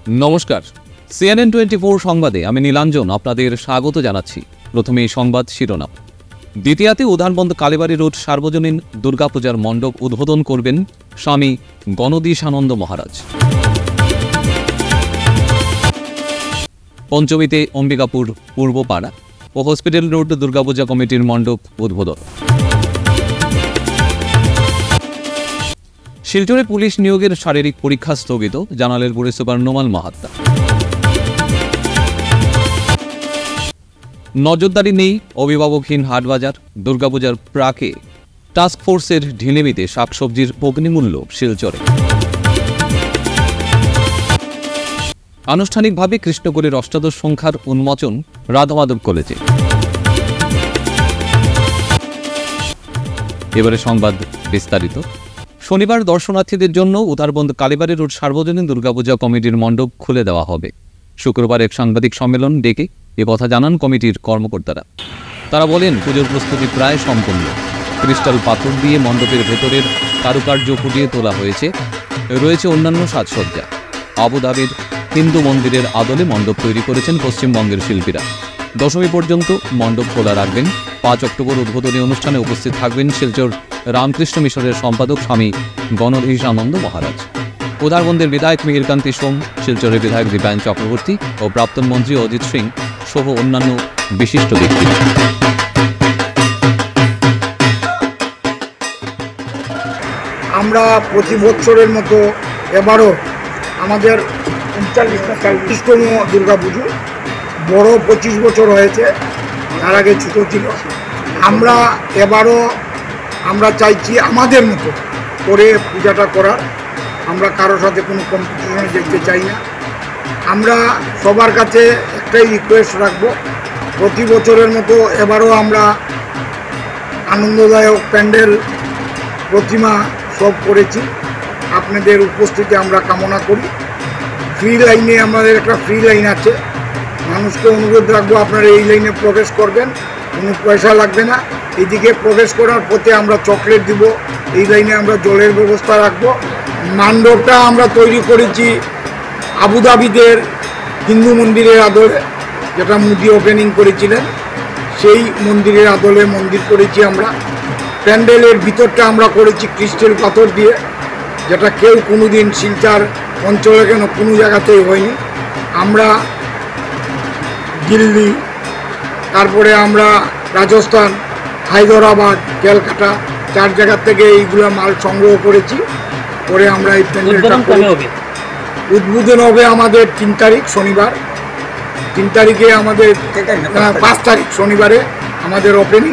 নমস্কার, CNN24 সংবাদে আমি নীলাঞ্জন আপনাদের স্বাগত জানাচ্ছি। প্রথমে এই সংবাদ শিরোনাম। দ্বিতীয়াতে উধানবন্দ কালীবাড়ি রোড সার্বজনীন দুর্গাপূজার মণ্ডপ উদ্বোধন করবেন স্বামী গণদীশানন্দ মহারাজ। পঞ্চমীতে অম্বিকাপুর পূর্বপাড়া ও হসপিটাল রোড দুর্গাপূজা কমিটির মণ্ডপ উদ্বোধন। শিলচরে পুলিশ নিয়োগের শারীরিক পরীক্ষা স্থগিত, জানালেন পুলিশ সুপার নোমাল মাহাত্তা। নজরদারি নেই অভিভাবকহীন হাটবাজার, দুর্গাপূজার প্রাকে টাস্কফোর্সের ঢিলেমিতে শাকসবজির অগ্নিমূল্য শিলচরে। আনুষ্ঠানিকভাবে কৃষ্ণগড়ের অষ্টাদশ সংখ্যার উন্মোচন রাধামাধব কলেজে। এবারে সংবাদ বিস্তারিত। শনিবার দর্শনার্থীদের জন্য উধারবন্দ কালীবাড়ি রোড সার্বজনীন দুর্গাপূজা কমিটির মণ্ডপ খুলে দেওয়া হবে। শুক্রবার এক সাংবাদিক সম্মেলন ডেকে কথা জানান কমিটির কর্মকর্তারা। তারা বলেন, পুজোর প্রস্তুতি প্রায় সম্পূর্ণ। ক্রিস্টাল পাথর দিয়ে মণ্ডপের ভেতরের কারুকার্য ফুটিয়ে তোলা হয়েছে। রয়েছে অন্যান্য সাজসজ্জা। আবুধাবির হিন্দু মন্দিরের আদলে মণ্ডপ তৈরি করেছেন পশ্চিমবঙ্গের শিল্পীরা। দশমী পর্যন্ত মণ্ডপ খোলা রাখবেন। 5 অক্টোবর উদ্বোধনী অনুষ্ঠানে উপস্থিত থাকবেন শিলচর রামকৃষ্ণ মিশনের সম্পাদক স্বামী গণদীশানন্দ মহারাজ, উধারবন্দের বিধায়ক মিহিরকান্তি সোম, শিলচরের বিধায়ক দীপায়ন চক্রবর্তী ও প্রাক্তন মন্ত্রী অজিত সিং সহ অন্যান্য বিশিষ্ট ব্যক্তিরা। আমরা প্রতি বছরের মতো এবারও আমাদের 39তম দুর্গাপুজো, বড় 25 বছর হয়েছে, তার আগে ছোটো ছিল। আমরা চাইছি আমাদের মতো করে পূজাটা করার। আমরা কারোর সাথে কোনো কম্পিটিশনে যেতে চাই না। আমরা সবার কাছে একটাই রিকোয়েস্ট রাখবো, প্রতি বছরের মতো এবারও আমরা আনন্দদায়ক প্যান্ডেল, প্রতিমা সব করেছি। আপনাদের উপস্থিতি আমরা কামনা করি। ফ্রি লাইনে আমাদের একটা ফ্রি লাইন আছে, মানুষকে অনুরোধ রাখবো আপনারা এই লাইনে প্রবেশ করবেন, কোনো পয়সা লাগবে না। এইদিকে প্রবেশ করার পথে আমরা চকলেট দিব, এই লাইনে আমরা জলের ব্যবস্থা রাখবো। মণ্ডপটা আমরা তৈরি করেছি আবুধাবিদের হিন্দু মন্দিরের আদলে, যেটা মোদি ওপেনিং করেছিলেন, সেই মন্দিরের আদলে মন্দির করেছি আমরা। প্যান্ডেলের ভিতরটা আমরা করেছি ক্রিস্টাল পাথর দিয়ে, যেটা কেউ কোনোদিন শিলচর অঞ্চলে কেন কোনো জায়গাতেই হয়নি। আমরা দিল্লি, তারপরে আমরা রাজস্থান, হায়দ্রাবাদ, ক্যালকাটা 4 জায়গার থেকে এইগুলো মাল সংগ্রহ করেছি। করে আমরা এই প্যান্ডেলটা উদ্বোধন হবে আমাদের 3 তারিখ শনিবার। 3 তারিখে আমাদের 5 তারিখ শনিবারে আমাদের ওপেনিং।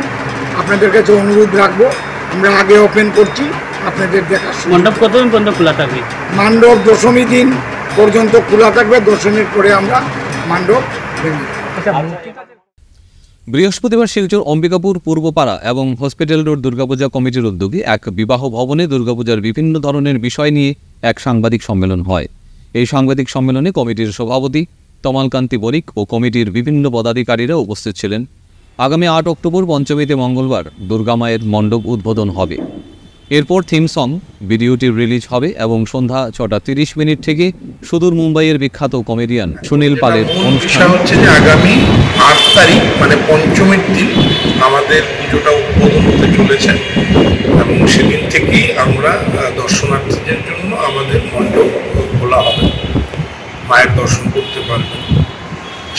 আপনাদের কাছে অনুরোধ রাখবো, আমরা আগে ওপেন করছি, আপনাদের দেখার। মণ্ডপ কতদিন পর্যন্ত খোলা থাকবে? মণ্ডপ দশমী দিন পর্যন্ত খোলা থাকবে। দশমীর পরে আমরা মণ্ডপ ভেঙে। বৃহস্পতিবার শিলচর অম্বিকাপুর পূর্বপাড়া এবং হসপিটাল রোড দুর্গাপূজা কমিটির উদ্যোগে এক বিবাহ ভবনে দুর্গাপূজার বিভিন্ন ধরনের বিষয় নিয়ে এক সাংবাদিক সম্মেলন হয়। এই সাংবাদিক সম্মেলনে কমিটির সভাপতি তমালকান্তি বণিক ও কমিটির বিভিন্ন পদাধিকারীরা উপস্থিত ছিলেন। আগামী 8 অক্টোবর পঞ্চমীতে মঙ্গলবার দুর্গামায়ের মণ্ডপ উদ্বোধন হবে। এরপর থিম সং ভিডিওটি রিলিজ হবে এবং সন্ধ্যা 6:30 থেকে সুদূর মুম্বাইয়ের বিখ্যাত কমেডিয়ান সুনীল পালের অনুষ্ঠান হচ্ছে যে আগামী 8 তারিখ মানে পঞ্চমীর দিন আমাদের পুজোটা উদ্বোধন হতে চলেছে এবং সেদিন থেকেই আমরা দর্শনার্থীদের জন্য আমাদের মণ্ডপ খোলা হবে, মায়ের দর্শন করতে পারবেন।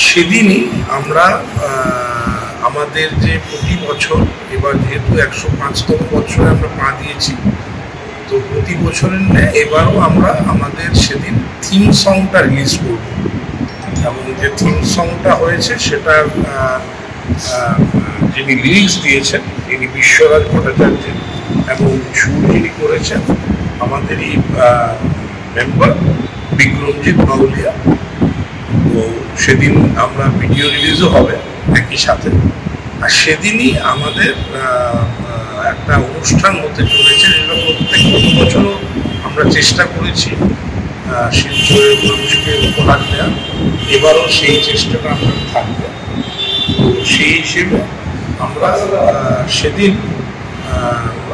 সেদিনই আমরা আমাদের যে প্রতি বছর, এবার যেহেতু 105তম বছরে আমরা পা দিয়েছি, তো প্রতি বছরের ন্যায় এবারও আমরা আমাদের সেদিন থিম সংটা রিলিজ করব এবং যে থিম সংটা হয়েছে সেটার যিনি লিরিক্স দিয়েছেন তিনি বিশ্বরাজ ভট্টাচার্য এবং সুর যিনি করেছেন আমাদেরই মেম্বার বিক্রমজিৎ বাউলিয়া। তো সেদিন আমরা ভিডিও রিলিজও হবে একই সাথে। আর সেদিনই আমাদের একটা অনুষ্ঠান হতে চলেছে, যেটা গত বছরও আমরা চেষ্টা করেছি শিলচরের মানুষকে উপহার দেওয়া, এবারও সেই চেষ্টাটা আমরা থাকবে। তো সেই হিসেবে আমরা সেদিন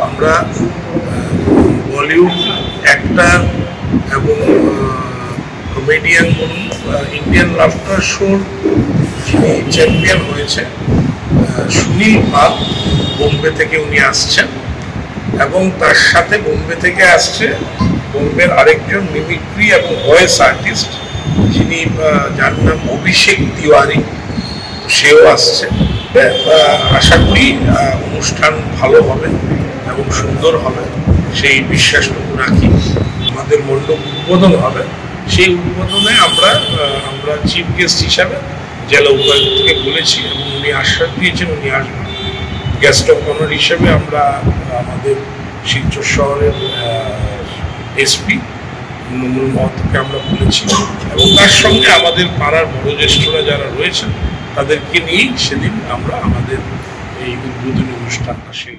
আমরা বলিউড অ্যাক্টর এবং কমেডিয়ান বলুন, ইন্ডিয়ান লাফটার শোর যিনি চ্যাম্পিয়ন হয়েছে সুনীল পাল, বোম্বে থেকে উনি আসছেন, এবং তার সাথে বোম্বে থেকে আসছে বোম্বের আরেকজন মিমিক্রি এবং ভয়েস আর্টিস্ট যিনি, যার নাম অভিষেক তিওয়ারি, সেও আসছে। আশা করি অনুষ্ঠান ভালো হবে এবং সুন্দর হবে, সেই বিশ্বাসটুকু রাখি। আমাদের মণ্ডপ উদ্বোধন হবে, সেই উদ্বোধনে আমরা চিফ গেস্ট হিসাবে জেলা উপায়ুক্ত থেকে বলেছি এবং উনি আশ্বাস দিয়েছেন উনি আসবেন। গেস্ট অফ অনার হিসেবে আমরা আমাদের শিলচর শহরের এসপি নুমুল মহতকে আমরা বলেছি, এবং তার সঙ্গে আমাদের পাড়ার বয়োজ্যেষ্ঠরা যারা রয়েছেন তাদেরকে নিয়েই সেদিন আমরা আমাদের এই উদ্বোধনী অনুষ্ঠানটা সেই।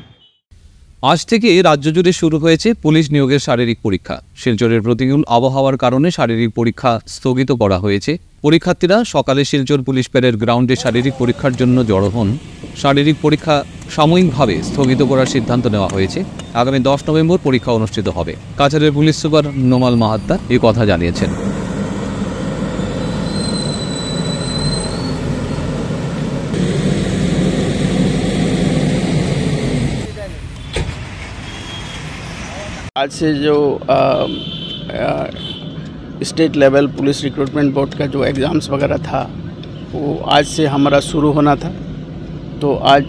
আজ থেকে রাজ্য জুড়ে শুরু হয়েছে পুলিশ নিয়োগের শারীরিক পরীক্ষা। শিলচরের প্রতিকূল আবহাওয়ার কারণে শারীরিক পরীক্ষা স্থগিত করা হয়েছে। পরীক্ষার্থীরা সকালে শিলচর পুলিশ প্যারেড গ্রাউন্ডে শারীরিক পরীক্ষার জন্য জড়ো হন। শারীরিক পরীক্ষা সাময়িকভাবে স্থগিত করার সিদ্ধান্ত নেওয়া হয়েছে। আগামী 10 নভেম্বর পরীক্ষা অনুষ্ঠিত হবে। কাছাড়ের পুলিশ সুপার নোমাল মাহাত্তা এই কথা জানিয়েছেন। आज से जो state level police recruitment board का जो एग्ज़ाम्स वगैरह था वो आज से हमारा शुरू होना था। तो आज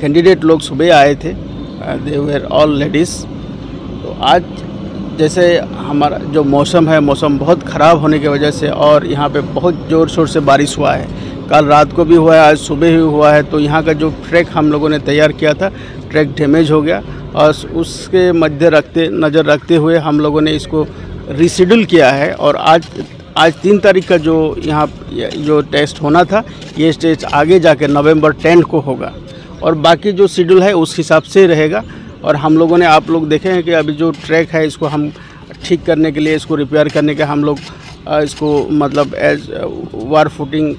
कैंडिडेट लोग सुबह आए थे, दे वेर ऑल लेडीज़। तो आज जैसे हमारा जो मौसम है, मौसम बहुत ख़राब होने की वजह से और यहाँ पे बहुत ज़ोर शोर से बारिश हुआ है। कल रात को भी हुआ है, आज सुबह ही हुआ है। तो यहाँ का जो ट्रैक हम लोगों ने तैयार किया था, ट्रैक डैमेज हो गया और उसके नज़र रखते हुए हम लोगों ने इसको रिशेड्यूल किया है। और आज 3 तारीख का जो यहाँ जो टेस्ट होना था, ये टेस्ट आगे जाके नवंबर 10 को होगा और बाकी जो शेड्यूल है उस हिसाब से रहेगा। और हम लोगों ने, आप लोग देखे हैं कि अभी जो ट्रैक है इसको हम ठीक करने के लिए, इसको रिपेयर करने के हम लोग इसको मतलब एज वार फुटिंग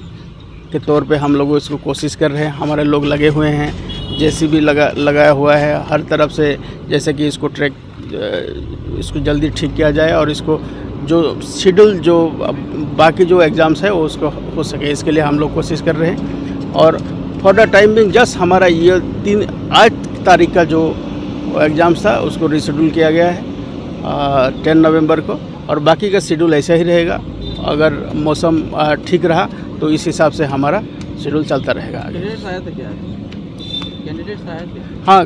के तौर पे हम लोग इसको कोशिश कर रहे हैं। हमारे लोग लगे हुए हैं, जेसीबी लगाया हुआ है हर तरफ से, जैसे कि इसको ट्रैक इसको जल्दी ठीक किया जाए और इसको जो शेड्यूल जो बाकी जो एग्ज़ाम्स है वो उसको हो सके, इसके लिए हम लोग कोशिश कर रहे हैं। और for the time being just हमारा ये 8 तारीख का जो एग्ज़ाम्स था उसको रिशेड्यूल किया गया है 10 नवंबर को, और बाकी का शेड्यूल ऐसा ही रहेगा। अगर मौसम ठीक रहा तो इस हिसाब से हमारा शेड्यूल चलता रहेगा आगे। कैंडिडेट्स आए थे क्या? कैंडिडेट्स आए थे? हाँ,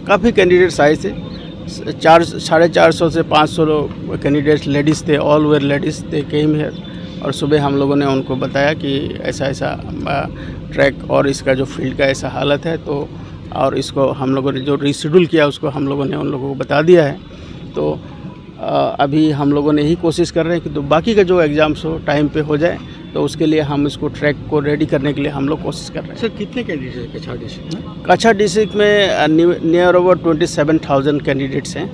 काफ़ी कैंडिडेट्स आए थे। 450 से 500 लोग कैंडिडेट्स लेडीज़ थे, ऑल वेयर लेडीज़ थे केम हियर। और सुबह हम लोगों ने उनको बताया कि ऐसा ट्रैक और इसका जो फील्ड का ऐसा हालत है, तो और इसको हम लोगों ने जो रिशेड्यूल किया उसको हम लोगों ने उन लोगों को बता दिया है। तो अभी हम लोगों ने यही कोशिश कर रहे हैं कि तो बाकी का जो एग्ज़ाम्स हो टाइम पे हो जाए, तो उसके लिए हम इसको ट्रैक को रेडी करने के लिए हम लोग कोशिश कर रहे हैं। सर कितने कैंडिडेट्स हैं कछाड़ डिस्ट्रिक्ट में? कछाड़ डिस्ट्रिक्ट में नियर ओवर 27,000 कैंडिडेट्स हैं।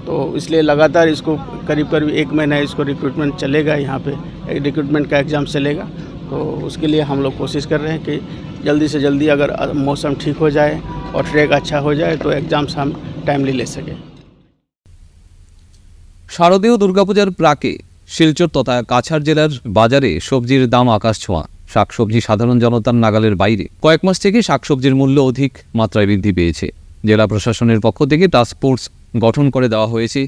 तो इसलिए लगातार इसको करीब 1 महीना इसको रिक्रूटमेंट चलेगा, यहाँ पे रिक्रूटमेंट का एग्ज़ाम चलेगा। तो उसके लिए हम लोग कोशिश कर रहे हैं कि जल्दी से जल्दी अगर मौसम ठीक हो जाए और ट्रैक अच्छा हो जाए तो एग्ज़ाम्स हम टाइमली ले सकें। শারদীয় দুর্গাপূজার প্রাকে শিলচর তথা কাছাড় জেলার বাজারে সবজির দাম আকাশ ছোঁয়া। শাকসবজি সাধারণ জনতার নাগালের বাইরে। কয়েক মাস থেকে শাকসবজির মূল্য অধিক মাত্রায় বৃদ্ধি পেয়েছে। জেলা প্রশাসনের পক্ষ থেকে টাস্ক ফোর্স গঠন করে দেওয়া হয়েছে,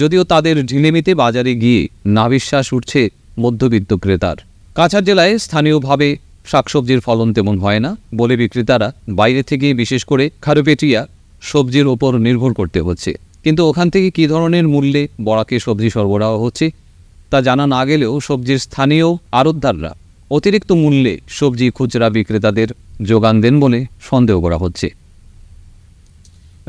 যদিও তাদের ঢিলেমিতে বাজারে গিয়ে নাভিশ্বাস উঠছে মধ্যবিত্ত ক্রেতার। কাছাড় জেলায় স্থানীয়ভাবে শাকসবজির ফলন তেমন হয় না বলে বিক্রেতারা বাইরে থেকে, বিশেষ করে খারুপেটিয়া সবজির ওপর নির্ভর করতে হচ্ছে। কিন্তু ওখান থেকে কী ধরনের মূল্যে বরাকে সবজি সরবরাহ হচ্ছে তা জানা না গেলেও সবজির স্থানীয় আড়তদাররা অতিরিক্ত মূল্যে সবজি খুচরা বিক্রেতাদের যোগান দেন বলে সন্দেহ করা হচ্ছে।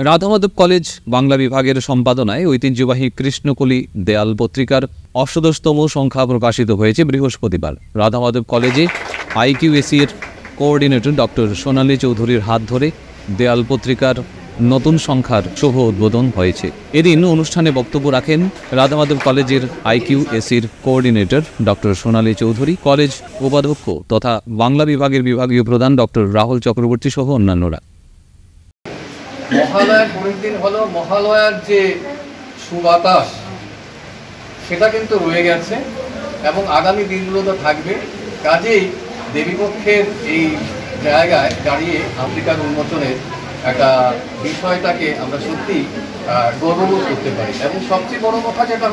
রাধামাধব কলেজ বাংলা বিভাগের সম্পাদনায় ঐতিহ্যবাহী কৃষ্ণকলি দেয়াল পত্রিকার ৮৮তম সংখ্যা প্রকাশিত হয়েছে বৃহস্পতিবার। রাধামাধব কলেজে IQAC এর কোঅর্ডিনেটর ডক্টর সোনালী চৌধুরীর হাত ধরে দেয়াল পত্রিকার নতুন সংখ্যার শুভ উদ্বোধন হয়েছে। এদিন অনুষ্ঠানে বক্তব্য রাখেন রাধামাধব কলেজের IQAC-র কোঅর্ডিনেটর ডক্টর সোনালী চৌধুরী, কলেজ উপাধ্যক্ষ তথা বাংলা বিভাগের বিভাগীয় প্রধান ডক্টর রাহুল চক্রবর্তী সহ অন্যান্যরা। মহালয়ার পরের দিন হলো মহালয়ার যে সুবাতাস সেটা কিন্তু রয়ে গেছে। এবং আগামী দিনগুলো তো থাকবে। কাজেই দেবীপক্ষের এই জায়গায় দাঁড়িয়ে আফ্রিকার উন্মোচনের একটা বিষয়টাকে আমরা সত্যি গর্ববোধ করতে পারি। এবং সবচেয়ে বড় কথা সেটা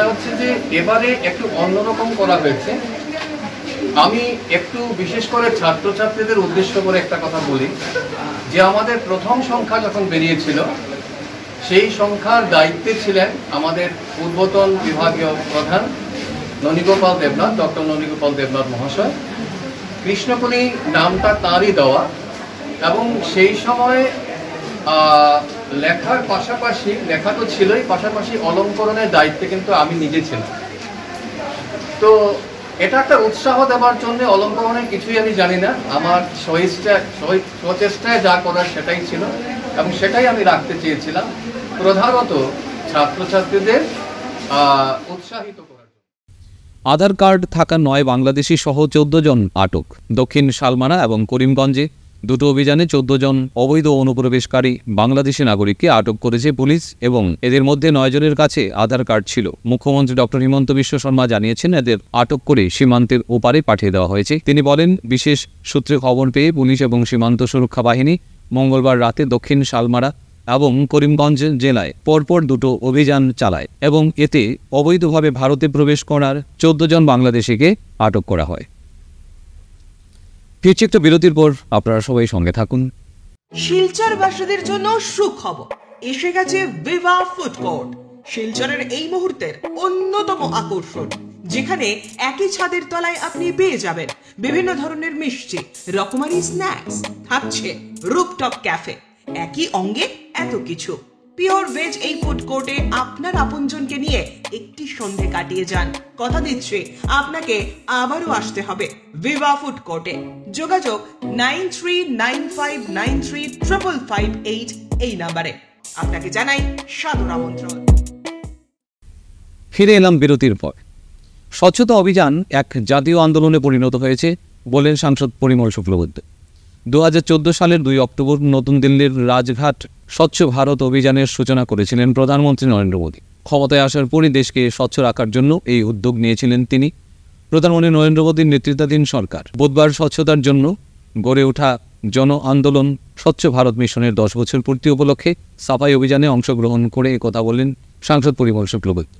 হচ্ছে যে এবারে একটু অন্যরকম করা হয়েছে। আমি একটু বিশেষ করে ছাত্রছাত্রীদের উদ্দেশ্য করে একটা কথা বলি যে আমাদের প্রথম সংখ্যা যখন বেরিয়েছিল সেই সংখ্যার দায়িত্বে ছিলেন আমাদের পূর্বতন বিভাগীয় প্রধান ননীগোপাল দেবনাথ, ডক্টর ননীগোপাল দেবনাথ মহাশয়। কৃষ্ণকলি নামটা তাঁরই দেওয়া এবং সেই সময় লেখার পাশাপাশি, লেখা তো ছিলই, পাশাপাশি অলঙ্করণের দায়িত্বে কিন্তু আমি নিজে ছিলাম। তো এটা একটা উৎসাহ দেওয়ার জন্য, অলঙ্করণের কিছুই আমি জানি না, আমার স্বচেষ্টায় যা করার সেটাই ছিল এবং সেটাই আমি রাখতে চেয়েছিলাম, প্রধানত ছাত্রছাত্রীদের উৎসাহিত করার জন্য। আধার কার্ড থাকা 9 বাংলাদেশি সহ 14 জন আটক। দক্ষিণ শালমারা এবং করিমগঞ্জে দুটো অভিযানে 14 জন অবৈধ অনুপ্রবেশকারী বাংলাদেশি নাগরিককে আটক করেছে পুলিশ এবং এদের মধ্যে 9 জনের কাছে আধার কার্ড ছিল। মুখ্যমন্ত্রী ডক্টর হিমন্ত বিশ্ব শর্মা জানিয়েছেন এদের আটক করে সীমান্তের ওপারে পাঠিয়ে দেওয়া হয়েছে। তিনি বলেন, বিশেষ সূত্রে খবর পেয়ে পুলিশ এবং সীমান্ত সুরক্ষা বাহিনী মঙ্গলবার রাতে দক্ষিণ শালমারা এবং করিমগঞ্জ জেলায় পরপর দুটো অভিযান চালায় এবং এতে অবৈধভাবে ভারতে প্রবেশ করার 14 জন বাংলাদেশিকে আটক করা হয়। ফিরছি একটা বিরতির পর, আপনারা সবাই সঙ্গে থাকুন। শিলচরবাসীদের জন্য সুখবর, এসে গেছে ভিভা ফুড কোর্ট। শিলচরের এই মুহূর্তের অন্যতম আকর্ষণ, যেখানে একই ছাদের তলায় আপনি পেয়ে যাবেন বিভিন্ন ধরনের মিষ্টি, রকমারি স্ন্যাক্স, থাকছে রুফটপ ক্যাফে, একই অঙ্গে এত কিছু। পিওর ভেজ এই ফুড কোর্টে আপনার আপনজনকে নিয়ে একটি সন্ধে কাটিয়ে যান। কথা দিচ্ছি আপনাকে আবারও আসতে হবে ভিভা ফুড কোর্টে। যোগাযোগ 9395935558 এই নাম্বারে। আপনাকে জানাই সাদর আমন্ত্রণ। ফিরে এলাম বিরতির পর। স্বচ্ছতা অভিযান এক জাতীয় আন্দোলনে পরিণত হয়েছে বলেন সাংসদ পরিমল শুক্লবৈদ্য। 2014 সালের 2 অক্টোবর নতুন দিল্লির রাজঘাট স্বচ্ছ ভারত অভিযানের সূচনা করেছিলেন প্রধানমন্ত্রী নরেন্দ্র মোদী। ক্ষমতায় আসার পরই দেশকে স্বচ্ছ রাখার জন্য এই উদ্যোগ নিয়েছিলেন তিনি। প্রধানমন্ত্রী নরেন্দ্র মোদীর নেতৃত্বাধীন সরকার বুধবার স্বচ্ছতার জন্য গড়ে ওঠা জন আন্দোলন স্বচ্ছ ভারত মিশনের 10 বছর পূর্তি উপলক্ষে সাফাই অভিযানে অংশগ্রহণ করে একথা বললেন সাংসদ পরিমল শুক্লবৈদ্য।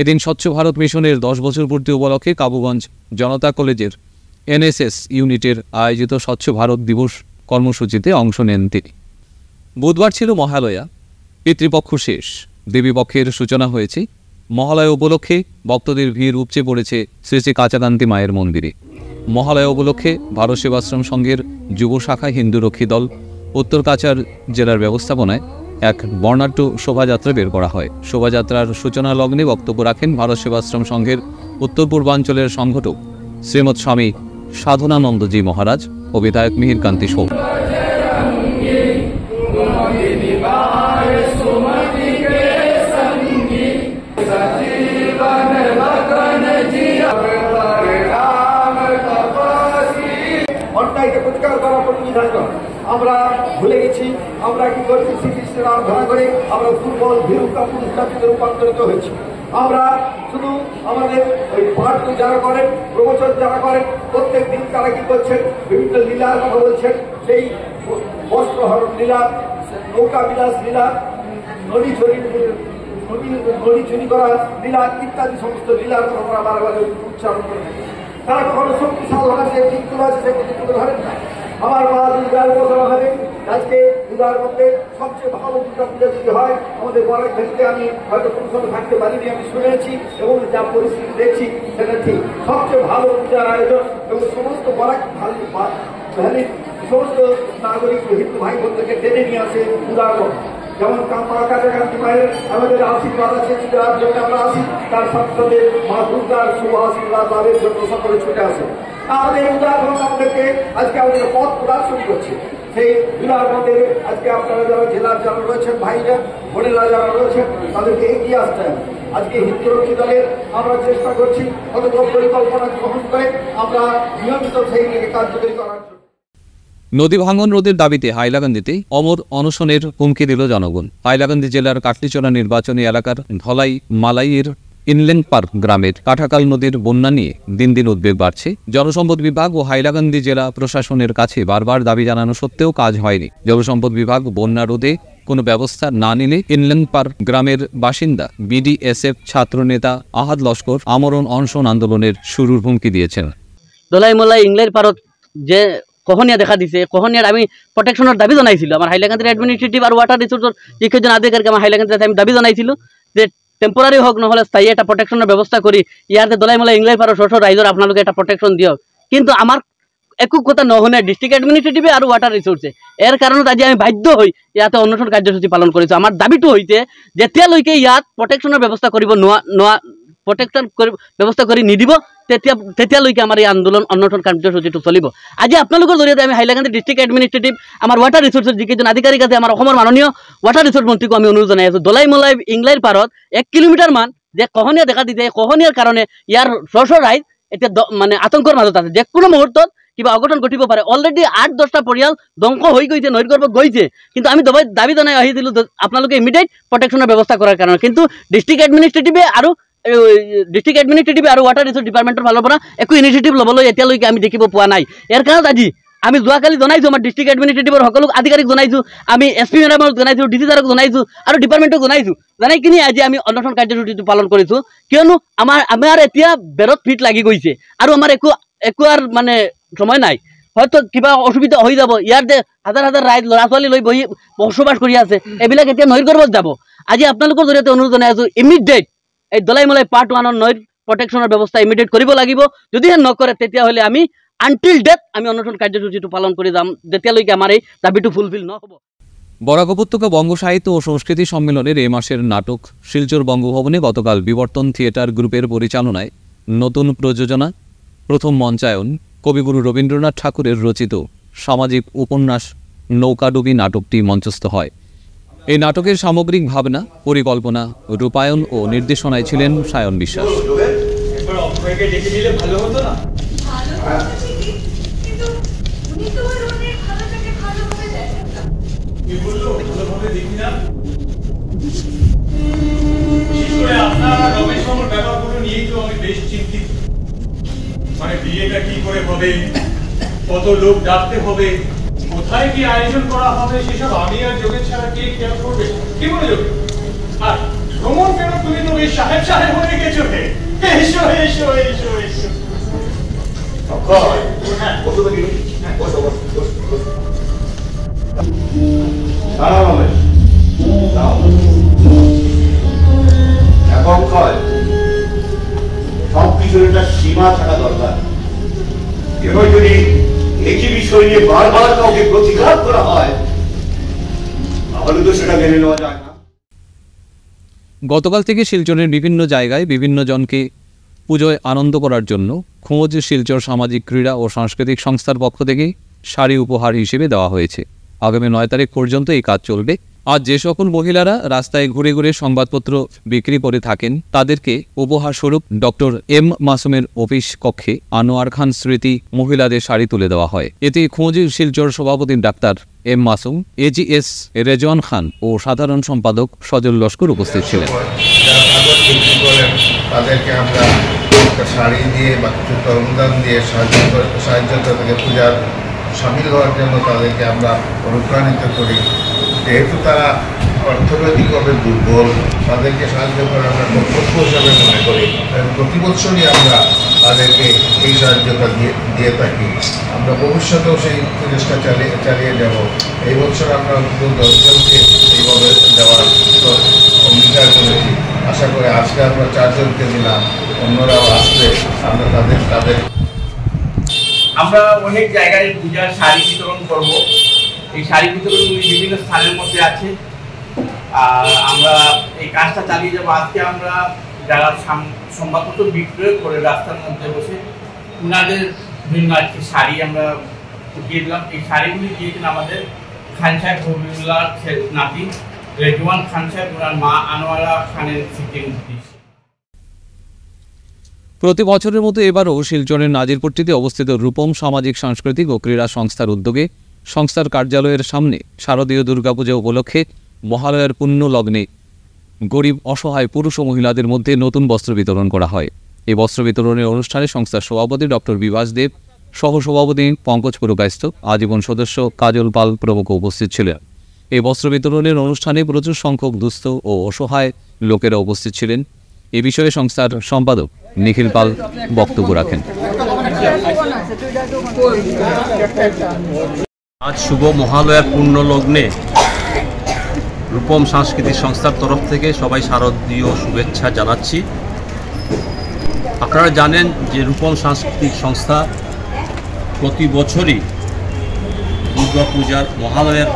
এদিন স্বচ্ছ ভারত মিশনের 10 বছর পূর্তি উপলক্ষে কাবুগঞ্জ জনতা কলেজের NSS ইউনিটের আয়োজিত স্বচ্ছ ভারত দিবস কর্মসূচিতে অংশ নেন তিনি। বুধবার ছিল মহালয়া, পিতৃপক্ষ শেষ, দেবীপক্ষের সূচনা হয়েছে। মহালয়া উপলক্ষে ভক্তদের ভিড় উপচে পড়েছে শ্রী শ্রী কাচাকান্তি মায়ের মন্দিরে। মহালয়া উপলক্ষে ভারত সেবাশ্রম সংঘের যুব শাখা হিন্দু রক্ষী দল উত্তর কাছাড় জেলার ব্যবস্থাপনায় এক বর্ণাঢ্য শোভাযাত্রা বের করা হয়। শোভাযাত্রার সূচনা লগ্নে বক্তব্য রাখেন ভারত সেবাশ্রম সংঘের উত্তর পূর্বাঞ্চলের সংগঠক শ্রীমৎ স্বামী সাধনানন্দজি মহারাজ ও বিধায়ক মিহির কান্তি সৌ। আমরা ভুলে গেছি, আমরা কি করছি, শ্রীকৃষ্ণের আরাধনা করে আমরা দুর্বল ভীরুকাপুর জাতিতে রূপান্তরিত হয়েছি। আমরা শুধু আমাদের ওই পাঠ যারা করেন, প্রবচন যারা করেন, প্রত্যেক দিন তারা কি করছেন, বিভিন্ন লীলার কথা বলছেন। সেই বস্ত্রহরণ লীলা, নৌকা বিলাস লীলা, নদী চুরি করা লীলা ইত্যাদি সমস্ত লীলার কথা আমরা বারবার উচ্চারণ করে থাকি। তারা কখনো শক্তি সাধনা যে দিকগুলো আছে সেগুলো তুলে ধরেন না। আমার মা দুর্গার উপাসনা হবে। আজকে দুর্গার মধ্যে সবচেয়ে ভালো দুর্গা পূজা যদি হয় আমাদের বড় ক্ষেত্রে, আমি হয়তো কোনো সময় থাকতে পারিনি, আমি শুনেছি এবং যা পরিস্থিতি দেখছি সেটা ঠিক। সবচেয়ে ভালো পূজার আয়োজন এবং সমস্ত বরাক ভ্যালির সমস্ত নাগরিক হিন্দু ভাই বোনদেরকে টেনে নিয়ে আসে দুর্গার মধ্যে। যেমন কাছাকাছি মায়ের আমাদের আশীর্বাদ আছে, দেওয়ার জন্য আমরা আসি, তার সাথে সাথে মা দুর্গার শুভ আশীর্বাদ লাভের জন্য সকলে ছুটে আসে। আমাদের উদাহরণ আমাদেরকে আজকে আমাদের পথ প্রদর্শন করছে। সেই জেলার মধ্যে আজকে আপনারা যারা জেলার যারা রয়েছেন, ভাইরা বোনেরা যারা রয়েছেন, তাদেরকে এগিয়ে আসতে হবে। আজকে হিন্দু রক্ষী দলের আমরা চেষ্টা করছি কতগুলো পরিকল্পনা গ্রহণ করে আমরা নিয়মিত সেই দিকে কার্যকরী করার জন্য। নদী ভাঙন রোধের দাবিতে হাইলাকান্দিতে অমর অনশনের হুমকি দিল জনগণ। হাইলাকান্দি জেলার কাটলিচড়া নির্বাচনী এলাকার ধলাই মালাইয়ের ইনল্যান্ড পার্ক গ্রামের কাঠাকাল নদীর বন্যা নিয়ে দিন দিন উদ্বেগ বাড়ছে। জলসম্পদ বিভাগ ও হাইলাকান্দি জেলা প্রশাসনের কাছে বারবার দাবি জানানো সত্ত্বেও কাজ হয়নি। জলসম্পদ বিভাগ বন্যা রোধে কোনো ব্যবস্থা না নিলে ইনল্যান্ড পার্ক গ্রামের বাসিন্দা বিডিএসএফ ছাত্রনেতা আহাদ লস্কর আমরণ অনশন আন্দোলনের শুরুর হুমকি দিয়েছেন। দলাই মলাই ইংল্যান্ড পারত যে কহনিয়া দেখা দিছে, কহনিয়ার আমি প্রোটেকশনের দাবি জানাইছিল। আমার হাইলাকান্দির অ্যাডমিনিস্ট্রেটিভ আর ওয়াটার রিসোর্সের যে কেজন আধিকারিক আমার হাইলাকান্দিতে আমি দাবি জানাইছিল যে টেম্পোরারি হোক নহলে স্থায়ী একটা প্রোটেকশনের ব্যবস্থা করি, ইয়াতে দলাই মলাই ইংল্যান্ড পারো শস্য রাইজর আপনাদের একটা প্রোটেকশন দিও। কিন্তু আমার একু কথা নহনে ডিস্ট্রিক্ট অ্যাডমিনিস্ট্রেটিভে আর ওয়াটার রিসোর্সে, এর কারণে আজি আমি বাধ্য হই ইয়াতে অনশন কার্যসূচী পালন কৰিছো। আমার দাবিটো হইতে যেতিয়ালৈকে ইয়াত প্রোটেকশনের ব্যবস্থা কৰিব নোৱা প্রোটেকশন ব্যবস্থা করে নিদিব তেতিয়ালৈকে আমার এই আন্দোলন অনশন কার্যসূচীটো চলিব। আজি আপোনালোকৰ জৰিয়তে আমি হাইলাকান্দি ডিস্ট্রিক্ট অ্যাডমিনিস্ট্রেটিভ আমার ওয়াটার রিসোর্সের যিকেইজন আধিকারিক আছে আমার অসমৰ মাননীয় ওয়াটার রিসোর্স মন্ত্রীকে আমি অনুৰোধ জনাই আছো, দলাই মলাই ইংলাইৰ পাৰত 1 কিলোমিটার মান যে কহনিয়া দেখা দিছে, কহনিয়ার কারণে ইয়ার শস্য রাইজ এতিয়া মানে আতঙ্কৰ মাজত আছে, যে কোনো মুহূর্তত কিবা অঘটন ঘটিব পাৰে। অলরেডি 8-10টা পৰিয়াল ধ্বংস হৈ গৈছে, নৈৰ গৰ্ভত গৈছে। কিন্তু আমি দাবি জনাই আহিছিলো আপোনালোকে ইমিডিয়েট প্ৰটেকশনৰ ব্যৱস্থা কৰাৰ কাৰণে, কিন্তু ডিস্ট্রিক্ট অ্যাডমিনিস্ট্রেটিভে আৰু ওয়াটার রিসোর্স ডিপার্টমেন্টের ফালৰ পৰা একো ইনিচিয়েটিভ ল'বলৈ এতিয়ালৈকে আমি দেখিব পোৱা নাই। ইয়াৰ কাৰণত আজি আমি যোৱাকালি জনাইছো, আমাৰ ডিস্ট্রিক্ট অ্যাডমিনিস্ট্রেটিভৰ সকলো আধিকারিক জনাইছো, আমি এসপি মেডামক জনাইছো, ডিসি ছাৰক জনাইছো আৰু ডিপাৰ্টমেণ্টক জনাইছো। জনাই কিনি আজি আমি অনশন কাৰ্যসূচীটো পালন কৰিছো, কিয়নো আমাৰ এতিয়া বেৰত ফিট লাগি গৈছে আৰু আমাৰ একো আর মানে সময় নাই। হয়তো কিবা অসুবিধা হৈ যাব, ইয়াৰ যে হাজাৰ হাজাৰ ৰাইজ ল'ৰা ছোৱালী লৈ বহি বসবাস কৰি আছে, এইবিলাক এতিয়া নৈৰ গৰ্ভত যাব। আজি আপোনালোকৰ জৰিয়তে অনুৰোধ জনাই আছো, ইমিডিয়েট এই দলাই মলাই পার্ট 1 নৈৰ প্রটেকশনের ব্যবস্থা ইমিডিয়েট কৰিব লাগিব। যদিহে নকৰে তেতিয়াহ'লে আমি আনটিল ডেথ আমি অনশন কাৰ্যসূচীটো পালন কৰি যাম, যেতিয়ালৈকে আমাৰ এই দাবিটো ফুলফিল নহ'ব। বরাক উপত্যকা বঙ্গ সাহিত্য ও সংস্কৃতি সম্মেলনের এ মাসের নাটক শিলচর বঙ্গভবনে গতকাল বিবর্তন থিয়েটার গ্রুপের পরিচালনায় নতুন প্রযোজনা প্রথম মঞ্চায়ন কবিগুরু রবীন্দ্রনাথ ঠাকুরের রচিত সামাজিক উপন্যাস নৌকাডুবি নাটকটি মঞ্চস্থ হয়। এই নাটকের সামগ্রিক ভাবনা, পরিকল্পনা, রূপায়ণ ও নির্দেশনায় ছিলেন সায়ন বিশ্বাস। বিয়েটা কি করে হবে, কত লোক ডাকতে হবে, কোথায় কি আয়োজন করা হবে, সেসব আমি আর যোগের ছাড়া কে খেয়াল করবে? কি বলে যোগ? আর ভ্রমণ কেন, তুমি তো এই সাহেব হয়ে গেছো। এসো এসো এসো এসো। সব কিছুর একটা সীমা থাকা দরকার। এবার যদি একই বিষয় নিয়ে বারবার কাউকে প্রতিঘাত করা হয় তাহলে তো সেটা মেনে নেওয়া যায় না। গতকাল থেকে শিলচরের বিভিন্ন জায়গায় বিভিন্ন জনকে পুজোয় আনন্দ করার জন্য খোঁজ শিলচর সামাজিক ক্রীড়া ও সাংস্কৃতিক সংস্থার পক্ষ থেকে শাড়ি উপহার হিসেবে দেওয়া হয়েছে। আগামী 9 তারিখ পর্যন্ত এই কাজ চলবে। আজ যে সকল মহিলারা রাস্তায় ঘুরে ঘুরে সংবাদপত্র বিক্রি করে থাকেন তাদেরকে উপহার স্বরূপ ডক্টর এম মাসুমের অফিস কক্ষে আনোয়ার খান স্মৃতি মহিলাদের শাড়ি তুলে দেওয়া হয়। এতে খোঁজ শিলচর সভাপতি doctor M Masum, AGS Rezwan Khan ও সাধারণ সম্পাদক সজল লস্কর উপস্থিত ছিলেন। তাদেরকে আমরা শাড়ি দিয়ে বা কিছু অনুদান দিয়ে সাহায্য তাদেরকে পূজার সামিল হওয়ার জন্য তাদেরকে আমরা অনুপ্রাণিত করি। যেহেতু তারা অর্থনৈতিকভাবে দুর্বল, তাদেরকে সাহায্য করার আমরা কর্তব্য হিসাবে মনে করি। প্রতি বছরই আমরা তাদেরকে এই সাহায্যটা দিয়ে থাকি। আমরা ভবিষ্যতেও সেই প্রচেষ্টা চালিয়ে যাব। এই বছর আমরা 10 জনকে এইভাবে দেওয়ার অঙ্গীকার করেছি। আশা করি আজকে আমরা 4 জনকে দিলাম, অন্যরাও আসবে, আমরা তাদের আমরা অনেক জায়গায় পূজার শাড়ি বিতরণ করব। এই শাড়ি বিতরণগুলি বিভিন্ন স্থানের মধ্যে আছে। আমরা এই কাজটা চালিয়ে যাবো। আজকে আমরা যারা সংবাদপত্র বিক্রয় করে রাস্তার মধ্যে বসে ওনাদের বিভিন্ন আজকে শাড়ি আমরা দিয়ে দিলাম। এই শাড়িগুলি দিয়েছেন আমাদের খান সাহেব রবিউল্লাহ নাতি রেজওয়ান খান সাহেব, ওনার মা আনোয়ারা খানের স্মৃতির উদ্দেশ্যে। প্রতি বছরের মতো এবারও শিলচরের নাজিরপট্টিতে অবস্থিত রূপম সামাজিক সাংস্কৃতিক ও ক্রীড়া সংস্থার উদ্যোগে সংস্থার কার্যালয়ের সামনে শারদীয় দুর্গাপূজা উপলক্ষে মহালয়ার পুণ্য লগ্নে গরিব অসহায় পুরুষ ও মহিলাদের মধ্যে নতুন বস্ত্র বিতরণ করা হয়। এই বস্ত্র বিতরণের অনুষ্ঠানে সংস্থার সভাপতি ডক্টর বিভাস দেব, সহসভাপতি পঙ্কজ পুরকায়স্থ, আজীবন সদস্য কাজল পাল প্রমুখ উপস্থিত ছিলেন। এই বস্ত্র বিতরণের অনুষ্ঠানে প্রচুর সংখ্যক দুস্থ ও অসহায় লোকেরা উপস্থিত ছিলেন। এ বিষয়ে সংস্থার সম্পাদক নিখিল পাল বক্তব্য রাখেন। আজ শুভ মহালয়ার পূর্ণ লগ্নে রূপম সাংস্কৃতিক সংস্থার তরফ থেকে সবাই শারদীয় শুভেচ্ছা জানাচ্ছি। আপনারা জানেন যে রূপম সাংস্কৃতিক সংস্থা প্রতি বছরই দুর্গা পূজার মহালয়ার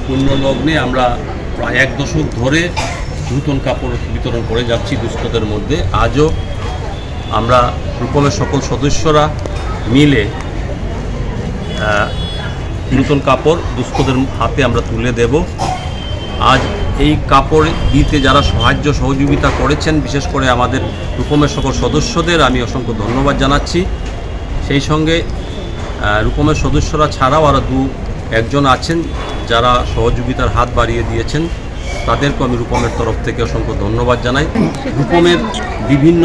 পূর্ণ লগ্নে আমরা প্রায় 1 দশক ধরে নূতন কাপড় বিতরণ করে যাচ্ছি দুস্থদের মধ্যে। আজও আমরা রূপমের সকল সদস্যরা মিলে নূতন কাপড় দুস্থদের হাতে আমরা তুলে দেব। আজ এই কাপড় দিতে যারা সাহায্য সহযোগিতা করেছেন, বিশেষ করে আমাদের রূপমের সকল সদস্যদের আমি অসংখ্য ধন্যবাদ জানাচ্ছি। সেই সঙ্গে রূপমের সদস্যরা ছাড়াও আরও 2-1জন আছেন যারা সহযোগিতার হাত বাড়িয়ে দিয়েছেন, তাদেরকে আমি রূপমের তরফ থেকে অসংখ্য ধন্যবাদ জানাই। রূপমের বিভিন্ন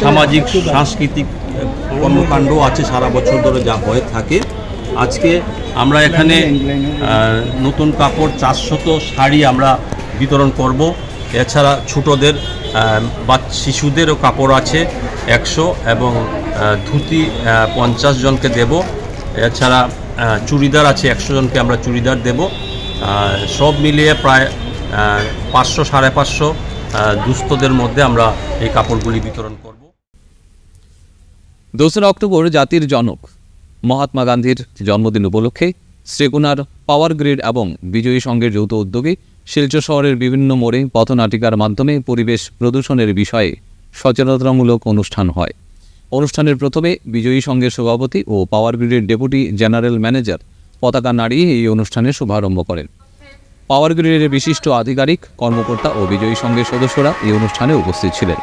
সামাজিক সাংস্কৃতিক কর্মকাণ্ড আছে সারা বছর ধরে যা হয়ে থাকে। আজকে আমরা এখানে নতুন কাপড় 400 শাড়ি আমরা বিতরণ করব। এছাড়া ছোটদের বা শিশুদেরও কাপড় আছে 100 এবং ধুতি 50 জনকে দেব। এছাড়া চুড়িদার আছে 100 জনকে আমরা চুড়িদার দেব। সব মিলিয়ে প্রায় 500-550 দুস্থদের মধ্যে আমরা এই কাপড়গুলি বিতরণ করব। 2রা অক্টোবর জাতির জনক মহাত্মা গান্ধীর জন্মদিন উপলক্ষে শ্রীকুনার পাওয়ার গ্রিড এবং বিজয়ী সংঘের যৌথ উদ্যোগে শিলচর শহরের বিভিন্ন মোড়ে পথনাটিকার মাধ্যমে পরিবেশ প্রদূষণের বিষয়ে সচেতনতামূলক অনুষ্ঠান হয়। অনুষ্ঠানের প্রথমে বিজয়ী সংঘের সভাপতি ও পাওয়ার গ্রিডের ডেপুটি জেনারেল ম্যানেজার পতাকা নাড়িয়ে এই অনুষ্ঠানের শুভারম্ভ করেন। পাওয়ার গ্রিডের বিশিষ্ট আধিকারিক, কর্মকর্তা ও বিজয়ী সংঘের সদস্যরা এই অনুষ্ঠানে উপস্থিত ছিলেন।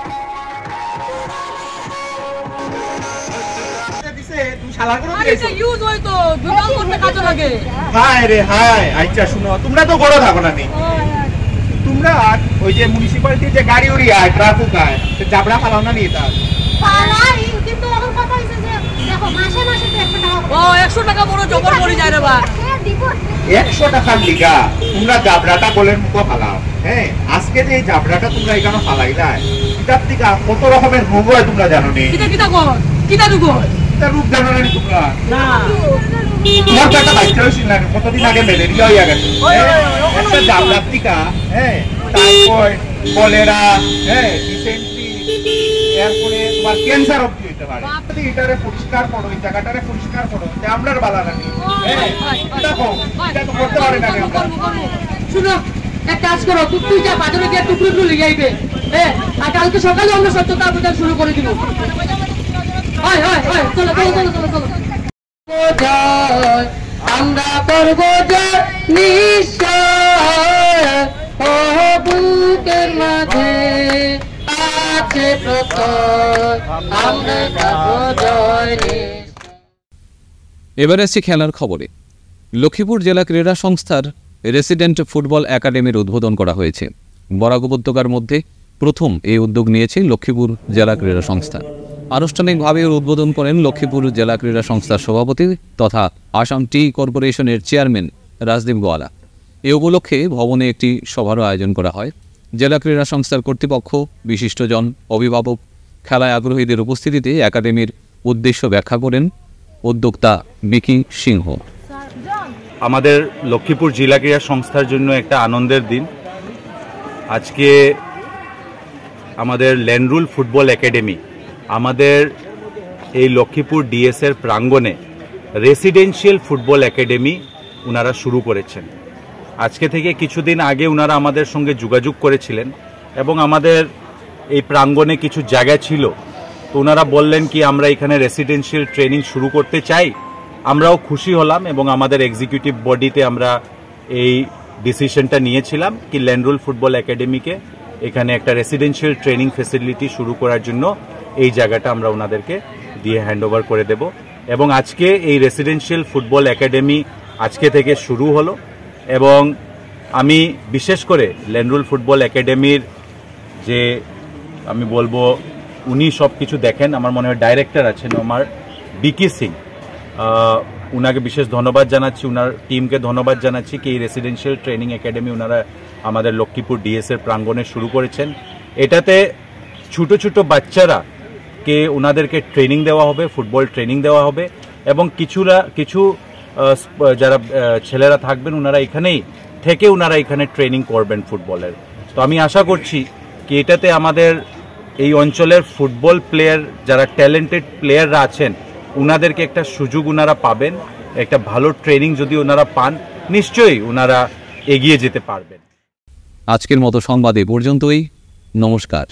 তোমরা তো বড় থাকো না, তোমরা ওই যে মিউনিসিপালিটির যে গাড়ি উড়ি আয় ট্রাফিক আয় জাবড়া ফালাও না নিয়ে তার 100 টাকা বড় জবর পড়ে যায় রে বা 100 টাকার লিগা তোমরা জাবড়াটা বলের মুখো ফালাও। হ্যাঁ, আজকে যে এই জাবড়াটা তোমরা এখানে ফালাইলা এটার থেকে কত রকমের রোগ হয় তোমরা জানো নি? কিটা রোগ হয়? এটা রোগ জানো না তোমরা? না, তোমার তো একটা বাচ্চা হয়েছিল না, কতদিন আগে ম্যালেরিয়া হয়ে গেছে। একটা জাবড়ার টিকা, হ্যাঁ, টাইফয়েড, কলেরা, হ্যাঁ, ডিসেন্ট্রি, এরপরে তোমার ক্যান্সার অবধি হইতে পারে। এটারে পরিষ্কার করো, এই জায়গাটারে পরিষ্কার করো, যে আমরার বালা রাখি। দেখো এটা তো করতে পারে না। শুনো, এক কাজ করো, তুই যা বাজারে গিয়ে টুকরো লিয়ে আইবে, হ্যাঁ, আর কালকে সকালে আমরা স্বচ্ছতা অভিযান শুরু করে দিব। হয় হয় হয়, চলো চলো চলো চলো চলো। আমরা করব জয় নিশ্চয়, ও বুকের মাঝে আছে প্রত্যয়, আমরা করব জয় নিশ্চয়। এবারে আসছি খেলার খবরে। লক্ষ্মীপুর জেলা ক্রীড়া সংস্থার রেসিডেন্ট ফুটবল একাডেমির উদ্বোধন করা হয়েছে। বরাক উপত্যকার মধ্যে প্রথম এই উদ্যোগ নিয়েছে লক্ষ্মীপুর জেলা ক্রীড়া সংস্থা। আনুষ্ঠানিকভাবে উদ্বোধন করেন লক্ষ্মীপুর জেলা ক্রীড়া সংস্থার সভাপতি তথা আসাম টি কর্পোরেশনের চেয়ারম্যান রাজদীপ গোয়ালা। এ উপলক্ষে ভবনে একটি সভারও আয়োজন করা হয়। জেলা ক্রীড়া সংস্থার কর্তৃপক্ষ, বিশিষ্টজন, অভিভাবক, খেলায় আগ্রহীদের উপস্থিতিতে একাডেমির উদ্দেশ্য ব্যাখ্যা করেন উদ্যোক্তা বিকি সিংহ। আমাদের লক্ষ্মীপুর জেলা ক্রীড়া সংস্থার জন্য একটা আনন্দের দিন। আজকে আমাদের ল্যান্ডরুল ফুটবল একাডেমি আমাদের এই লক্ষ্মীপুর ডিএসের প্রাঙ্গণে রেসিডেন্সিয়াল ফুটবল একাডেমি ওনারা শুরু করেছেন। আজকে থেকে কিছুদিন আগে ওনারা আমাদের সঙ্গে যোগাযোগ করেছিলেন এবং আমাদের এই প্রাঙ্গণে কিছু জায়গা ছিল, তো ওনারা বললেন কি আমরা এখানে রেসিডেন্সিয়াল ট্রেনিং শুরু করতে চাই। আমরাও খুশি হলাম এবং আমাদের এক্সিকিউটিভ বডিতে আমরা এই ডিসিশনটা নিয়েছিলাম কি ল্যান্ডরুল ফুটবল একাডেমিকে এখানে একটা রেসিডেন্সিয়াল ট্রেনিং ফ্যাসিলিটি শুরু করার জন্য এই জায়গাটা আমরা ওনাদেরকে দিয়ে হ্যান্ডওভার করে দেব। এবং আজকে এই রেসিডেন্সিয়াল ফুটবল একাডেমি আজকে থেকে শুরু হলো এবং আমি বিশেষ করে ল্যান্ডরুল ফুটবল একাডেমির যে আমি বলবো উনি সব কিছু দেখেন, আমার মনে হয় ডাইরেক্টর আছেন আমার বিকি সিং, উনাকে বিশেষ ধন্যবাদ জানাচ্ছি, উনার টিমকে ধন্যবাদ জানাচ্ছি কি এই রেসিডেন্সিয়াল ট্রেনিং একাডেমি ওনারা আমাদের লক্ষ্মীপুর ডিএসের প্রাঙ্গণে শুরু করেছেন। এটাতে ছোটো ছোটো বাচ্চারা কে ওনাদেরকে ট্রেনিং দেওয়া হবে, ফুটবল ট্রেনিং দেওয়া হবে এবং কিছু যারা ছেলেরা থাকবেন ওনারা এখানেই থেকে ওনারা এখানে ট্রেনিং করবেন ফুটবলের। তো আমি আশা করছি কি এটাতে আমাদের এই অঞ্চলের ফুটবল প্লেয়ার যারা ট্যালেন্টেড প্লেয়াররা আছেন ওনাদেরকে একটা সুযোগ ওনারা পাবেন, একটা ভালো ট্রেনিং যদি ওনারা পান নিশ্চয়ই ওনারা এগিয়ে যেতে পারবেন। আজকের মতো সংবাদ এ পর্যন্তই। নমস্কার।